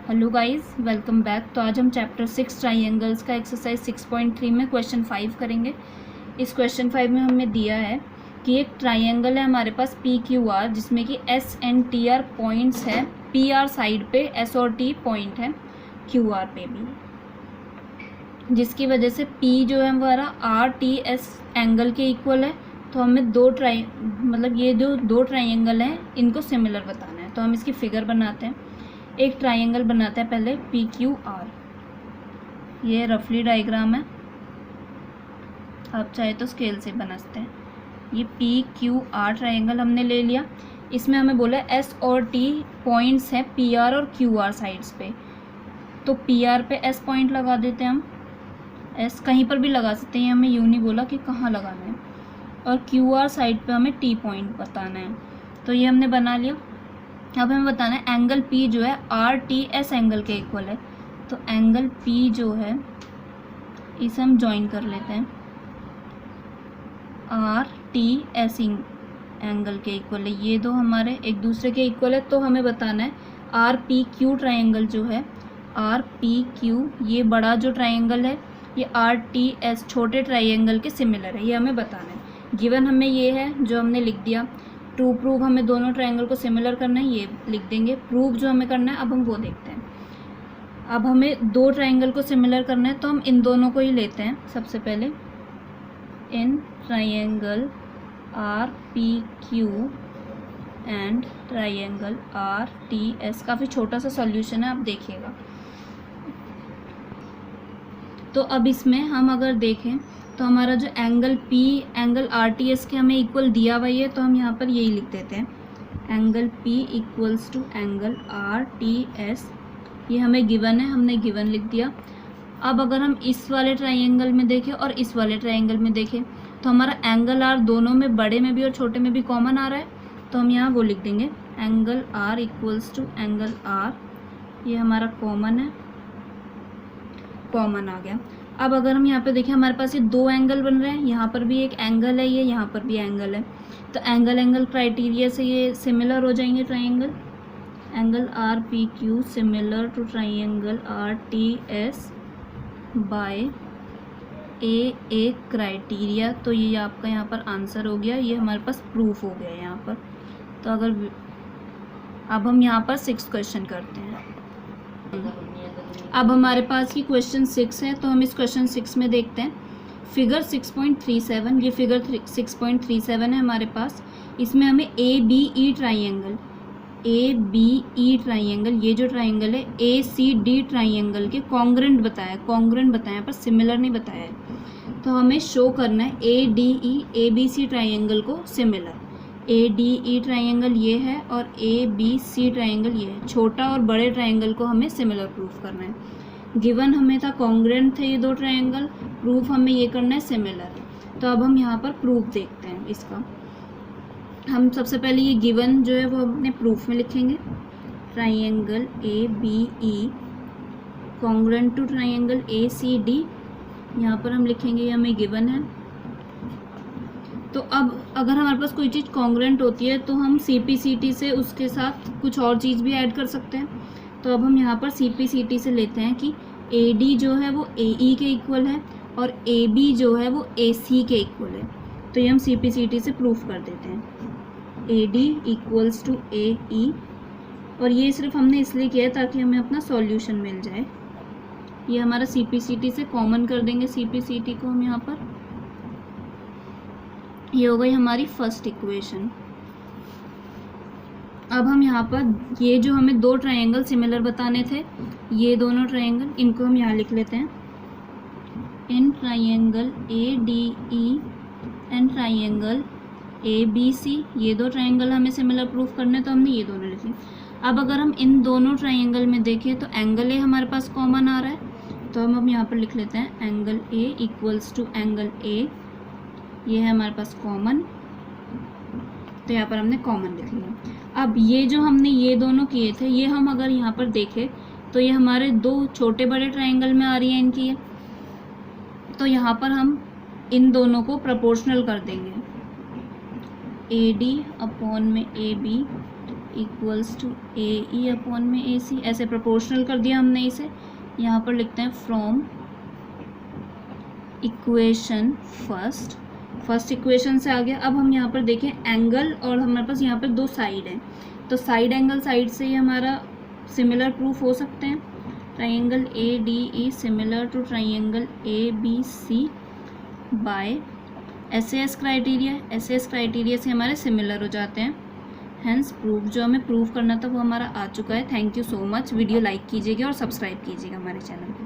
Hello guys, welcome back. तो आज हम चैप्टर 6 ट्राइंगल्स का एक्सरसाइज 6.3 में क्वेश्चन 5 करेंगे। इस क्वेश्चन 5 में हमें दिया है कि एक ट्राइंगल है हमारे पास पी क्यू आर, जिसमें कि S and T R points है। पी आर साइड पे एस और टी पॉइंट है क्यू आर पे भी, जिसकी वजह से पी जो है हमारा आर टी एस एंगल के इक्वल है। तो हमें ये जो दो ट्राइंगल हैं इनको सिमिलर बताना है। तो हम इसकी फिगर बनाते हैं। एक ट्राइंगल बनाते हैं पहले पी क्यू आर। ये रफली डायग्राम है, आप चाहे तो स्केल से बना सकते हैं। ये पी क्यू आर ट्राइंगल हमने ले लिया। इसमें हमें बोला एस और टी पॉइंट्स हैं पी आर और क्यू आर साइड्स पे। तो पी आर पे एस पॉइंट लगा देते हैं हम। एस कहीं पर भी लगा सकते हैं, हमें यूँ नहीं बोला कि कहाँ लगाना है। और क्यू आर साइड पे हमें टी पॉइंट बताना है। तो ये हमने बना लिया। अब हमें बताना है एंगल P जो है आर टी एस एंगल के इक्वल है। तो एंगल P जो है इसे हम ज्वाइन कर लेते हैं। आर टी एस एंगल के इक्वल है, ये दो हमारे एक दूसरे के इक्वल है। तो हमें बताना है आर पी क्यू ट्राइंगल जो है, आर पी क्यू ये बड़ा जो ट्राइंगल है ये आर टी एस छोटे ट्राइंगल के सिमिलर है, ये हमें बताना है। गिवन हमें ये है जो हमने लिख दिया। टू प्रूव हमें दोनों ट्रायंगल को सिमिलर करना है, ये लिख देंगे। प्रूव जो हमें करना है अब हम वो देखते हैं। अब हमें दो ट्रायंगल को सिमिलर करना है तो हम इन दोनों को ही लेते हैं। सबसे पहले in triangle are p Q and triangle are t S. काफ़ी छोटा सा सॉल्यूशन है, आप देखिएगा। तो अब इसमें हम अगर देखें तो हमारा जो angle P angle r t S के हमें इक्वल दिया हुआ है, तो हम यहाँ पर यही लिख देते हैं। Angle P equals to angle r t s, ये हमें गिवन है, हमने गिवन लिख दिया। अब अगर हम इस वाले ट्राइंगल में देखें और इस वाले ट्राइंगल में देखें तो हमारा एंगल R दोनों में, बड़े में भी और छोटे में भी कॉमन आ रहा है। तो हम यहाँ वो लिख देंगे angle R equals to angle R, ये हमारा कॉमन है, कॉमन आ गया। अब अगर हम यहाँ पे देखें हमारे पास ये दो एंगल बन रहे हैं, यहाँ पर भी एक एंगल है, ये यहाँ पर भी एंगल है। तो एंगल क्राइटेरिया से ये सिमिलर हो जाएंगे triangle. Angle r p q similar to triangle r t s by A criteria. तो ये आपका यहाँ पर आंसर हो गया, ये हमारे पास प्रूफ हो गया यहाँ पर। तो अगर अब हम यहाँ पर 6 क्वेश्चन करते हैं। अब हमारे पास ये क्वेश्चन 6 है, तो हम इस क्वेश्चन 6 में देखते हैं फिगर 6.37। ये फिगर 6.37 है हमारे पास। इसमें हमें ए बी ई ट्राइंगल, ये जो ट्राइंगल है ए सी डी ट्राइंगल के कॉन्ग्रेंट बताया पर सिमिलर नहीं बताया है। तो हमें शो करना है ए बी सी ट्राइंगल को सिमिलर। ए डी ई ट्राइंगल ये है और ए बी सी ट्राइंगल ये है। छोटा और बड़े ट्राइंगल को हमें सिमिलर प्रूफ करना है। गिवन हमें था कॉन्ग्रेंट थे ये दो ट्राइंगल, प्रूफ हमें ये करना है सिमिलर। तो अब हम यहाँ पर प्रूफ देखते हैं इसका। हम सबसे पहले ये गिवन जो है वो अपने प्रूफ में लिखेंगे। Triangle A B E congruent to triangle A C D, यहाँ पर हम लिखेंगे ये हमें गिवन है। तो अब अगर हमारे पास कोई चीज़ कॉन्ग्रेंट होती है तो हम CPCT से उसके साथ कुछ और चीज़ भी ऐड कर सकते हैं। तो अब हम यहाँ पर CPCT से लेते हैं कि AD जो है वो AE के इक्वल है और AB जो है वो AC के इक्वल है। तो ये हम CPCT से प्रूफ कर देते हैं। AD इक्वल्स टू AE, और ये सिर्फ हमने इसलिए किया है ताकि हमें अपना सॉल्यूशन मिल जाए। ये हमारा CPCT से कॉमन कर देंगे, CPCT को हम यहाँ पर। ये हो गई हमारी फर्स्ट इक्वेशन। अब हम यहाँ पर ये जो हमें दो ट्रायंगल सिमिलर बताने थे, ये दोनों ट्रायंगल, इनको हम यहाँ लिख लेते हैं। In triangle A D E and triangle A B C, ये दो ट्रायंगल हमें सिमिलर प्रूफ करने, तो हमने ये दोनों लिखे। अब अगर हम इन दोनों ट्रायंगल में देखें तो एंगल ए हमारे पास कॉमन आ रहा है। तो हम अब यहाँ पर लिख लेते हैं angle A equals to angle A, ये है हमारे पास कॉमन। तो यहाँ पर हमने कॉमन लिख लिया। अब ये जो हमने ये दोनों किए थे, ये हम अगर यहाँ पर देखें तो ये हमारे दो छोटे बड़े ट्रायंगल में आ रही है इनकी। तो यहाँ पर हम इन दोनों को प्रोपोर्शनल कर देंगे। AD अपॉन में AB equals to A E upon में ए सी, ऐसे प्रोपोर्शनल कर दिया हमने इसे। यहाँ पर लिखते हैं फ्रॉम इक्वेशन फर्स्ट इक्वेशन से आ गया। अब हम यहाँ पर देखें एंगल, और हमारे पास यहाँ पर दो साइड हैं, तो साइड एंगल साइड से ही हमारा सिमिलर प्रूफ हो सकते हैं। Triangle A D E similar to triangle A B C by S criteria से हमारे सिमिलर हो जाते हैं। हेंस प्रूफ, जो हमें प्रूफ करना था वो हमारा आ चुका है। Thank you so much. Video like कीजिएगा और सब्सक्राइब कीजिएगा हमारे चैनल को।